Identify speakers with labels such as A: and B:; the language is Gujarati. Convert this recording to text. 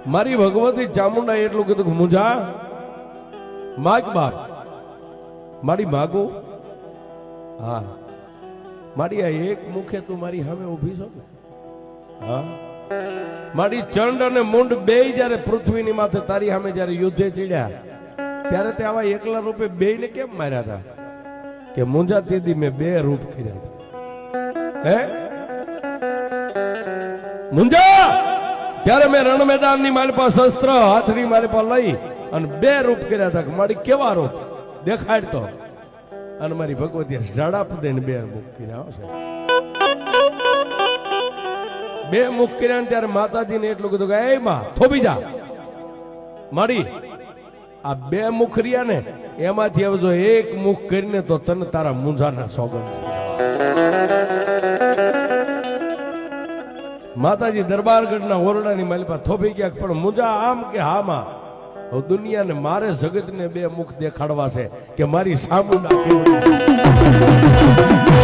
A: મારી ભગવતી ચામુંડા એટલું કીધું કે મુંજા માગ બાપ મારી માગો હા મારી આ એક મુખે તું મારી સામે ઊભી છો ને હા મારી ચંડ અને મુંડ બે જયારે પૃથ્વીની માથે તારી સામે જયારે યુદ્ધે ચડ્યા ત્યારે તે આવા એકલા રૂપે બે ને કેમ માર્યા હતા કે મુંજા તેથી મેં બે રૂપ કર્યા હતા હે મુંજા ત્યારે મેં રણ મેદાન ની મારી પાસે શસ્ત્ર હાથની મારી પાસે લઈ અને બે રૂપ કર્યા હતા મારી કેવા રૂપ દેખાડતો અને મારી ભગવતી ઝાડાપ દઈને બે મુખ કર્યા હશે બે મુખ કર્યા ત્યારે માતાજીને એટલું કીધું કે એ માં થોભી જા મારી આ બે મુખ રહ્યા ને એમાંથી હવે જો એક મુખ કરીને તો તને તારા મુંજાના સોગંદ છે માતાજી દરબારગઢના ઓરડાની માલિપા થોભી ગયા પણ મુંજા આમ કે હા માં હવે દુનિયાને મારે જગતને બે મુખ દેખાડવા છે કે મારી સામુંડા કેવડી